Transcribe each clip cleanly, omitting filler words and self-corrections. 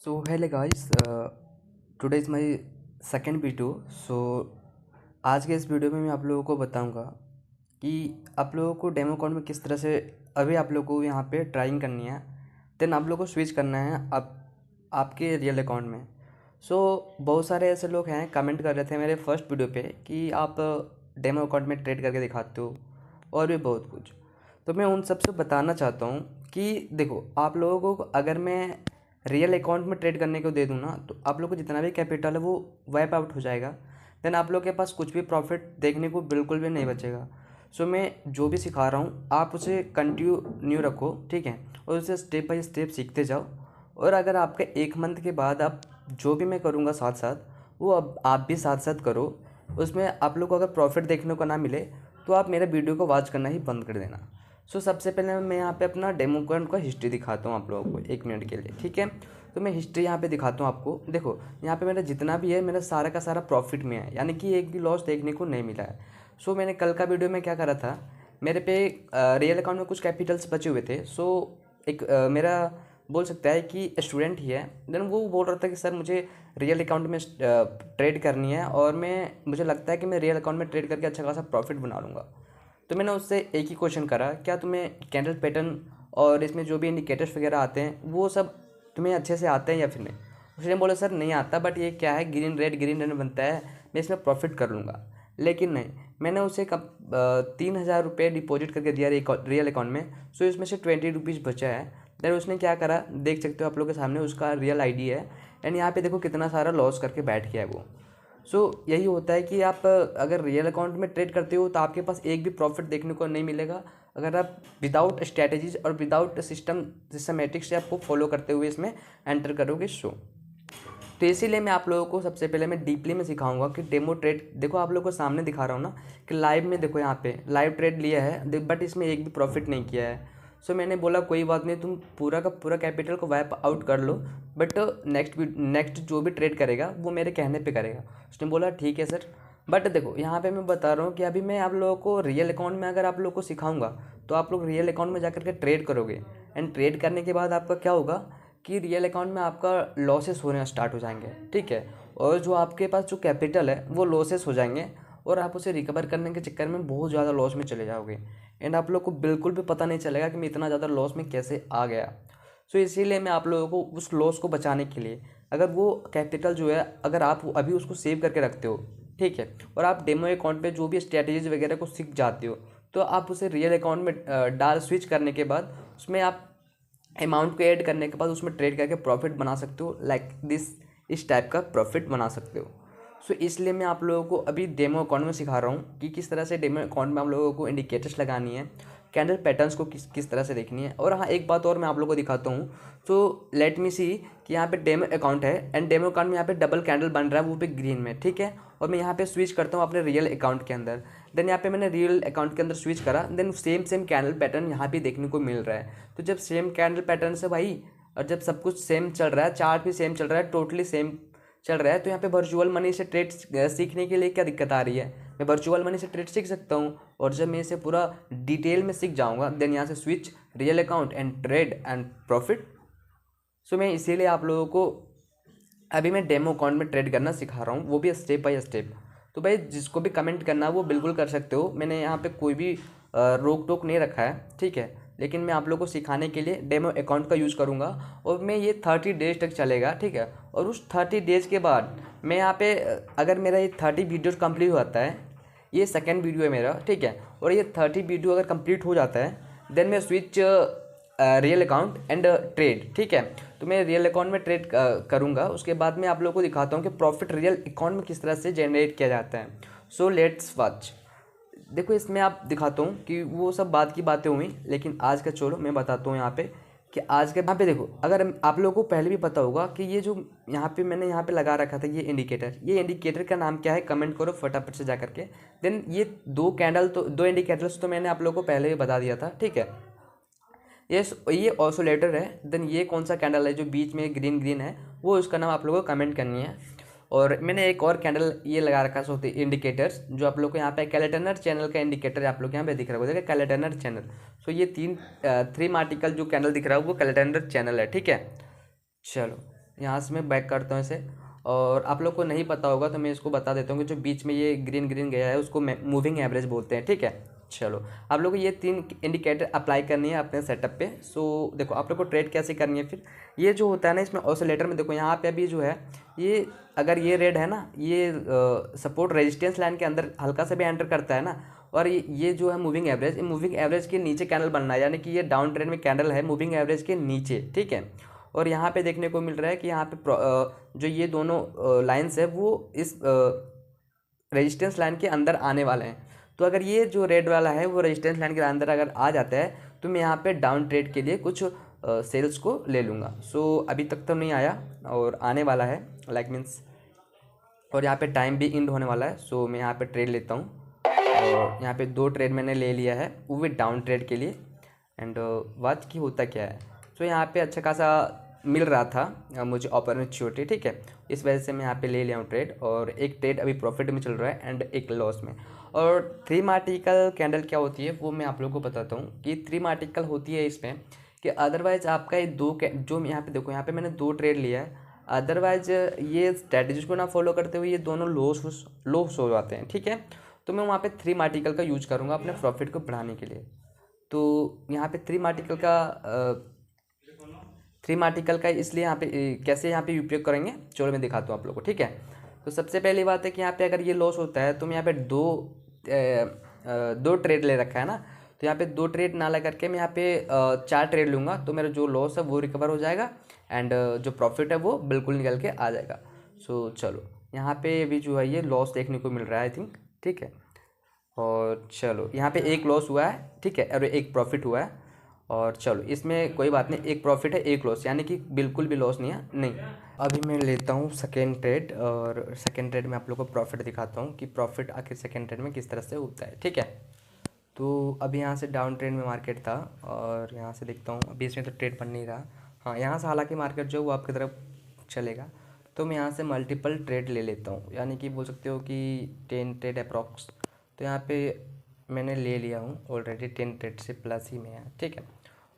So hello guys, today is my second video. आज के इस वीडियो में मैं आप लोगों को बताऊंगा कि आप लोगों को डेमो अकाउंट में किस तरह से अभी आप लोगों को यहाँ पे ट्राइंग करनी है, देन आप लोगों को स्विच करना है आपके रियल अकाउंट में। बहुत सारे ऐसे लोग हैं कमेंट कर रहे थे मेरे फर्स्ट वीडियो पे कि आप डेमो अकाउंट में ट्रेड करके दिखाते हो और भी बहुत कुछ। तो मैं उन सबसे बताना चाहता हूँ कि देखो, आप लोगों को अगर मैं रियल अकाउंट में ट्रेड करने को दे दूँ ना, तो आप लोग को जितना भी कैपिटल है वो वाइप आउट हो जाएगा। देन आप लोग के पास कुछ भी प्रॉफिट देखने को बिल्कुल भी नहीं बचेगा। मैं जो भी सिखा रहा हूँ आप उसे कंटिन्यू रखो, ठीक है, और उसे स्टेप बाय स्टेप सीखते जाओ। और अगर आपके 1 मंथ के बाद आप जो भी मैं करूँगा साथ साथ वो अब आप भी साथ साथ करो, उसमें आप लोग को अगर प्रॉफिट देखने को ना मिले तो आप मेरे वीडियो को वॉच करना ही बंद कर देना। सबसे पहले मैं यहाँ पे अपना डेमो अकाउंट का हिस्ट्री दिखाता हूँ आप लोगों को 1 मिनट के लिए, ठीक है। तो मैं हिस्ट्री यहाँ पे दिखाता हूँ आपको। देखो, यहाँ पे मेरा जितना भी है मेरा सारा का सारा प्रॉफिट में है, यानी कि एक भी लॉस देखने को नहीं मिला है। मैंने कल का वीडियो में क्या करा था, मेरे पे रियल अकाउंट में कुछ कैपिटल्स बचे हुए थे। एक मेरा बोल सकता है कि स्टूडेंट ही है, देन वो बोल रहा था कि सर मुझे रियल अकाउंट में ट्रेड करनी है और मुझे लगता है कि मैं रियल अकाउंट में ट्रेड करके अच्छा खासा प्रॉफिट बना लूँगा। तो मैंने उससे एक ही क्वेश्चन करा, क्या तुम्हें कैंडल पैटर्न और इसमें जो भी इंडिकेटर्स वगैरह आते हैं वो सब तुम्हें अच्छे से आते हैं या फिर नहीं। उसने बोला सर नहीं आता, बट ये क्या है, ग्रीन रेड बनता है, मैं इसमें प्रॉफिट कर लूँगा। लेकिन नहीं, मैंने उसे 3,000 रुपये डिपॉजिट करके दिया रियल अकाउंट में। इसमें से 20 रुपीज़ बचा है। देन उसने क्या करा, देख सकते हो आप लोग के सामने, उसका रियल आईडी है एंड यहाँ पे देखो कितना सारा लॉस करके बैठ गया है वो। यही होता है कि आप अगर रियल अकाउंट में ट्रेड करते हो तो आपके पास एक भी प्रॉफिट देखने को नहीं मिलेगा अगर आप विदाउट स्ट्रैटेजीज और विदाउट सिस्टमेटिक्स से आपको फॉलो करते हुए इसमें एंटर करोगे। तो इसीलिए मैं आप लोगों को सबसे पहले मैं डीपली में सिखाऊंगा कि डेमो ट्रेड। देखो, आप लोगों को सामने दिखा रहा हूँ ना कि लाइव में देखो, यहाँ पे लाइव ट्रेड लिया है बट इसमें एक भी प्रॉफिट नहीं किया है। मैंने बोला कोई बात नहीं, तुम पूरा का पूरा कैपिटल को वाइप आउट कर लो, बट नेक्स्ट जो भी ट्रेड करेगा वो मेरे कहने पे करेगा। उसने बोला ठीक है सर। बट देखो, यहाँ पे मैं बता रहा हूँ कि अभी मैं आप लोगों को रियल अकाउंट में अगर आप लोगों को सिखाऊंगा तो आप लोग रियल अकाउंट में जाकर के ट्रेड करोगे एंड ट्रेड करने के बाद आपका क्या होगा कि रियल अकाउंट में आपका लॉसेस होने स्टार्ट हो जाएंगे, ठीक है। और जो आपके पास जो कैपिटल है वो लॉसेस हो जाएंगे और आप उसे रिकवर करने के चक्कर में बहुत ज़्यादा लॉस में चले जाओगे एंड आप लोग को बिल्कुल भी पता नहीं चलेगा कि मैं इतना ज़्यादा लॉस में कैसे आ गया। इसीलिए मैं आप लोगों को उस लॉस को बचाने के लिए, अगर वो कैपिटल जो है अगर आप अभी उसको सेव करके रखते हो, ठीक है, और आप डेमो अकाउंट पे जो भी स्ट्रैटेजीज वगैरह को सीख जाते हो, तो आप उसे रियल अकाउंट में डाल स्विच करने के बाद उसमें आप अमाउंट को ऐड करने के बाद उसमें ट्रेड करके प्रॉफिट बना सकते हो। लाइक दिस, इस टाइप का प्रॉफिट बना सकते हो। इसलिए मैं आप लोगों को अभी डेमो अकाउंट में सिखा रहा हूँ कि किस तरह से डेमो अकाउंट में आप लोगों को इंडिकेटर्स लगानी है, कैंडल पैटर्न्स को किस तरह से देखनी है। और हाँ, एक बात और मैं आप लोगों को दिखाता हूँ। लेट मी सी कि यहाँ पे डेमो अकाउंट है एंड डेमो अकाउंट में यहाँ पे डबल कैंडल बन रहा है, वो पे ग्रीन में, ठीक है। और मैं यहाँ पे स्विच करता हूँ अपने रियल अकाउंट के अंदर। देन यहाँ पे मैंने रियल अकाउंट के अंदर स्विच करा, देन सेम कैंडल पैटर्न यहाँ पे देखने को मिल रहा है। तो जब सेम कैंडल पैटर्न से भाई, और जब सब कुछ सेम चल रहा है, चार्ट भी सेम चल रहा है, टोटली सेम चल रहा है, तो यहाँ पे वर्चुअल मनी से ट्रेड सीखने के लिए क्या दिक्कत आ रही है। मैं वर्चुअल मनी से ट्रेड सीख सकता हूँ और जब मैं इसे पूरा डिटेल में सीख जाऊँगा देन यहाँ से switch real account and trade and profit. मैं इसीलिए आप लोगों को अभी मैं डेमो अकाउंट में ट्रेड करना सिखा रहा हूँ, वो भी स्टेप बाय स्टेप। तो भाई जिसको भी कमेंट करना है वो बिल्कुल कर सकते हो, मैंने यहाँ पे कोई भी रोक टोक नहीं रखा है, ठीक है। लेकिन मैं आप लोगों को सिखाने के लिए डेमो अकाउंट का यूज़ करूँगा और मैं ये 30 डेज तक चलेगा, ठीक है। और उस 30 डेज के बाद मैं यहाँ पे अगर मेरा ये 30 वीडियोज़ कंप्लीट हो जाता है, ये सेकेंड वीडियो है मेरा, ठीक है, और ये 30 वीडियो अगर कंप्लीट हो जाता है देन मैं switch real account and trade, ठीक है। तो मैं रियल अकाउंट में ट्रेड करूँगा, उसके बाद मैं आप लोगों को दिखाता हूँ कि प्रॉफिट रियल अकाउंट में किस तरह से जनरेट किया जाता है। Let's watch. देखो, इसमें आप दिखाता हूँ कि वो सब बात की बातें हुई, लेकिन आज का छोड़ो, मैं बताता हूँ यहाँ पे कि आज के यहाँ पे देखो, अगर आप लोगों को पहले भी पता होगा कि ये जो यहाँ पे मैंने यहाँ पे लगा रखा था ये इंडिकेटर का नाम क्या है, कमेंट करो फटाफट से जा करके। देन ये दो इंडिकेटर्स तो मैंने आप लोगों को पहले भी बता दिया था, ठीक है। ये ऑसिलेटर है। देन ये कौन सा कैंडल है जो बीच में ग्रीन है, वो उसका नाम आप लोगों को कमेंट करनी है। और मैंने एक और कैंडल ये लगा रखा है, होते इंडिकेटर्स, जो आप लोग को यहाँ पे कैलेटनर चैनल का इंडिकेटर आप लोग यहाँ पे दिख रहा है, कैलेटनर चैनल। ये 3 मार्टिकल जो कैंडल दिख रहा है वो कैलेटनर चैनल है, ठीक है। चलो, यहाँ से मैं बैक करता हूँ इसे, और आप लोग को नहीं पता होगा तो मैं इसको बता देता हूँ कि जो बीच में ये ग्रीन ग्रीन गया है उसको मूविंग एवरेज बोलते हैं, ठीक है। चलो, आप लोग को ये 3 इंडिकेटर अप्लाई करनी है अपने सेटअप पे। सो देखो आप लोग को ट्रेड कैसे करनी है फिर। ये जो होता है ना इसमें ऑसिलेटर में, देखो यहाँ पे अभी जो है ये, अगर ये रेड है ना, ये सपोर्ट रेजिस्टेंस लाइन के अंदर हल्का सा भी एंटर करता है ना, और ये जो है मूविंग एवरेज, मूविंग एवरेज के नीचे कैंडल बनना है, यानी कि ये डाउन ट्रेंड में कैंडल है मूविंग एवरेज के नीचे, ठीक है। और यहाँ पे देखने को मिल रहा है कि यहाँ पे जो ये दोनों लाइंस है वो इस रेजिस्टेंस लाइन के अंदर आने वाले हैं। तो अगर ये जो रेड वाला है वो रेजिस्टेंस लाइन के अंदर अगर आ जाता है तो मैं यहाँ पे डाउन ट्रेड के लिए कुछ सेल्स को ले लूँगा। सो अभी तक तो नहीं आया और आने वाला है, लाइक मीन्स, और यहाँ पे टाइम भी इंड होने वाला है। सो मैं यहाँ पे ट्रेड लेता हूँ, और यहाँ पे 2 ट्रेड मैंने ले लिया है, वो भी डाउन ट्रेड के लिए। एंड वाच की होता क्या है, सो यहाँ पे अच्छा खासा मिल रहा था मुझे अपॉर्चुनिटी, ठीक है। इस वजह से मैं यहाँ पे ले लिया हूँ ट्रेड, और एक ट्रेड अभी प्रॉफिट में चल रहा है एंड एक लॉस में। और 3 मार्टिकल कैंडल क्या होती है वो मैं आप लोगों को बताता हूँ कि 3 मार्टिकल होती है इसमें, कि अदरवाइज आपका ये जो यहाँ पे देखो, यहाँ पे मैंने 2 ट्रेड लिया है, अदरवाइज ये स्ट्रेटजी को ना फॉलो करते हुए ये दोनों लॉस हो जाते हैं, ठीक है। तो मैं वहाँ पे 3 मार्टिकल का यूज करूँगा अपने प्रॉफिट को बढ़ाने के लिए। तो यहाँ पे 3 मार्टिकल का इसलिए यहाँ पे कैसे यहाँ पे उपयोग करेंगे, चलो मैं दिखाता हूँ आप लोग को, ठीक है। तो सबसे पहली बात है कि यहाँ पे अगर ये लॉस होता है तो मैं यहाँ पे दो ट्रेड ले रखा है ना, तो यहाँ पे 2 ट्रेड ना लगा करके मैं यहाँ पे 4 ट्रेड लूँगा, तो मेरा जो लॉस है वो रिकवर हो जाएगा एंड जो प्रॉफिट है वो बिल्कुल निकल के आ जाएगा। सो चलो, यहाँ पे भी जो है ये लॉस देखने को मिल रहा है आई थिंक, ठीक है। और चलो यहाँ पे एक लॉस हुआ है, ठीक है, और एक प्रॉफिट हुआ है। और चलो इसमें कोई बात नहीं, एक प्रॉफिट है एक लॉस, यानी कि बिल्कुल भी लॉस नहीं है, नहीं। अभी मैं लेता हूँ सेकेंड ट्रेड, और सेकेंड ट्रेड में आप लोग को प्रॉफिट दिखाता हूँ कि प्रॉफिट आखिर सेकेंड ट्रेड में किस तरह से होता है, ठीक है। तो अभी यहाँ से डाउन ट्रेंड में मार्केट था, और यहाँ से देखता हूँ अभी इसमें तो ट्रेड बन नहीं रहा। हाँ, यहाँ से हालांकि मार्केट जो वो आपकी तरफ चलेगा, तो मैं यहाँ से मल्टीपल ट्रेड ले लेता हूँ, यानी कि बोल सकते हो कि 10 ट्रेड अप्रॉक्स। तो यहाँ पे मैंने ले लिया हूँ ऑलरेडी, 10 ट्रेड से प्लस ही में है, ठीक है।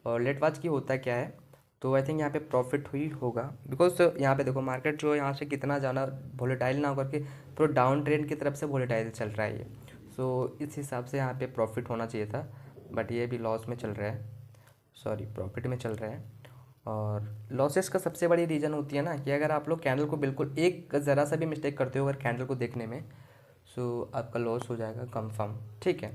और लेट वाच की होता क्या है, तो आई थिंक यहाँ पे प्रॉफिट हुई होगा, बिकॉज यहाँ पे देखो मार्केट जो यहाँ से कितना ज़्यादा वोलेटाइल ना होकर के पूरा डाउन ट्रेंड की तरफ से वोलेटाइल चल रहा है ये। सो इस हिसाब से यहाँ पे प्रॉफिट होना चाहिए था, बट ये भी लॉस में चल रहा है, सॉरी प्रॉफिट में चल रहा है। और लॉसेस का सबसे बड़ी रीज़न होती है ना कि अगर आप लोग कैंडल को बिल्कुल एक ज़रा सा भी मिस्टेक करते हो अगर कैंडल को देखने में, सो आपका लॉस हो जाएगा कंफर्म, ठीक है।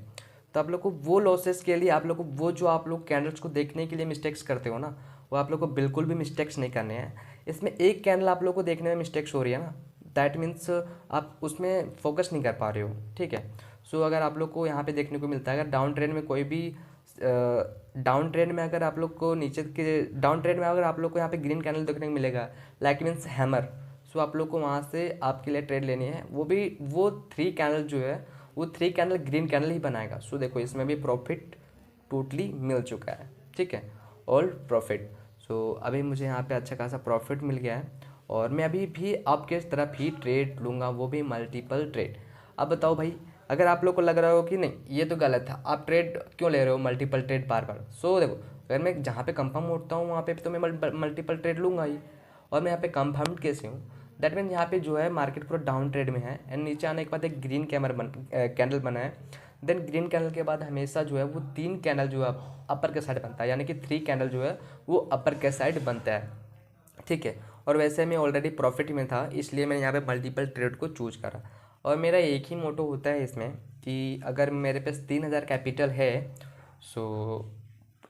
तो आप लोग को वो लॉसेस के लिए आप लोग को वो जो आप लोग कैंडल्स को देखने के लिए मिस्टेक्स करते हो ना, वो आप लोग को बिल्कुल भी मिस्टेक्स नहीं करने हैं। इसमें एक कैंडल आप लोग को देखने में मिस्टेक्स हो रही है ना, दैट मीन्स आप उसमें फोकस नहीं कर पा रहे हो, ठीक है। सो अगर आप लोग को यहाँ पे देखने को मिलता है, अगर डाउन ट्रेंड में कोई भी डाउन ट्रेंड में अगर आप लोग को नीचे के डाउन ट्रेंड में अगर आप लोग को यहाँ पे ग्रीन कैंडल देखने को मिलेगा, लाइक मीन्स हैमर, सो आप लोग को वहाँ से आपके लिए ट्रेड लेनी है, वो भी वो 3 कैंडल जो है वो 3 कैंडल ग्रीन कैंडल ही बनाएगा। सो देखो इसमें भी प्रॉफिट टोटली मिल चुका है, ठीक है, ऑल प्रॉफिट। सो अभी मुझे यहाँ पे अच्छा खासा प्रॉफिट मिल गया है, और मैं अभी भी आपके तरफ ही ट्रेड लूँगा, वो भी मल्टीपल ट्रेड। अब बताओ भाई, अगर आप लोग को लग रहा हो कि नहीं ये तो गलत है, आप ट्रेड क्यों ले रहे हो मल्टीपल ट्रेड बार बार। सो देखो, अगर मैं जहाँ पे कंफर्म होता हूँ वहाँ पे तो मैं मल्टीपल ट्रेड लूँगा ही, और मैं यहाँ पे कंफर्म कैसे हूँ, दैट मीन यहाँ पे जो है मार्केट पूरा डाउन ट्रेड में है एंड नीचे आने के बाद एक ग्रीन कैंडल बना है। देन ग्रीन कैंडल के बाद हमेशा जो है वो 3 कैंडल जो है अपर के साइड बनता है, यानी कि 3 कैंडल जो है वो अपर के साइड बनता है, ठीक है। और वैसे मैं ऑलरेडी प्रॉफिट में था, इसलिए मैंने यहाँ पे मल्टीपल ट्रेड को चूज करा। और मेरा एक ही मोटो होता है इसमें कि अगर मेरे पास 3000 कैपिटल है, सो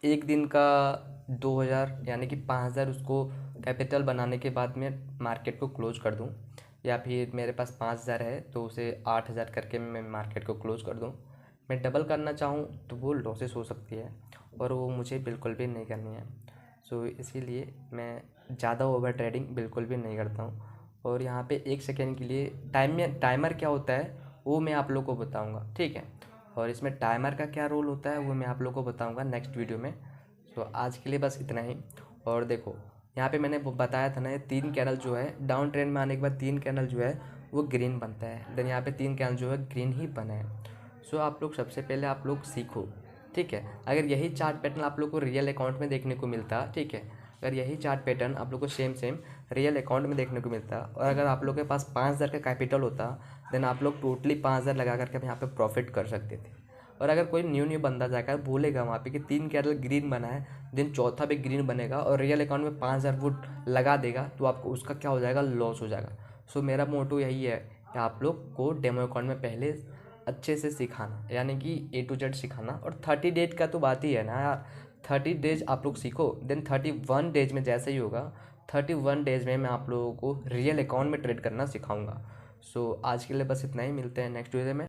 एक दिन का 2000 यानी कि 5000 उसको कैपिटल बनाने के बाद मैं मार्केट को क्लोज कर दूं, या फिर मेरे पास 5000 है तो उसे 8000 करके मैं मार्केट को क्लोज कर दूं। मैं डबल करना चाहूँ तो वो लॉसेस हो सकती है, और वो मुझे बिल्कुल भी नहीं करनी है। सो इसीलिए मैं ज़्यादा ओवर ट्रेडिंग बिल्कुल भी नहीं करता हूँ। और यहाँ पे 1 सेकेंड के लिए टाइमर क्या होता है वो मैं आप लोग को बताऊँगा, ठीक है। और इसमें टाइमर का क्या रोल होता है वो मैं आप लोग को बताऊँगा नेक्स्ट वीडियो में। सो आज के लिए बस इतना ही। और देखो यहाँ पे मैंने बताया था ना, ये 3 कैंडल जो है डाउन ट्रेंड में आने के बाद 3 कैंडल जो है वो ग्रीन बनता है, देन यहाँ पे 3 कैंडल जो है ग्रीन ही बना है। सो आप लोग सबसे पहले आप लोग सीखो, ठीक है। अगर यही चार्ट पैटर्न आप लोग को रियल अकाउंट में देखने को मिलता, ठीक है, अगर यही चार्ट पैटर्न आप लोग को सेम रियल अकाउंट में देखने को मिलता। और अगर आप लोग के पास 5,000 का कैपिटल होता देन आप लोग टोटली 5,000 लगा करके यहाँ पे प्रॉफिट कर सकते थे। और अगर कोई न्यू बंदा जाकर बोलेगा वहाँ पे कि 3 कैंडल ग्रीन बना है, देन चौथा भी ग्रीन बनेगा और रियल अकाउंट में 5,000 वो लगा देगा, तो आपको उसका क्या हो जाएगा, लॉस हो जाएगा। सो मेरा मोटो यही है कि आप लोग को डेमो अकाउंट में पहले अच्छे से सिखाना, यानी कि A to Z सिखाना। और 30 डेज का तो बात ही है ना यार, 30 डेज आप लोग सीखो, देन 31 डेज में जैसे ही होगा 31 डेज में मैं आप लोगों को रियल अकाउंट में ट्रेड करना सिखाऊंगा। सो आज के लिए बस इतना ही, मिलते हैं नेक्स्ट वीडियो में।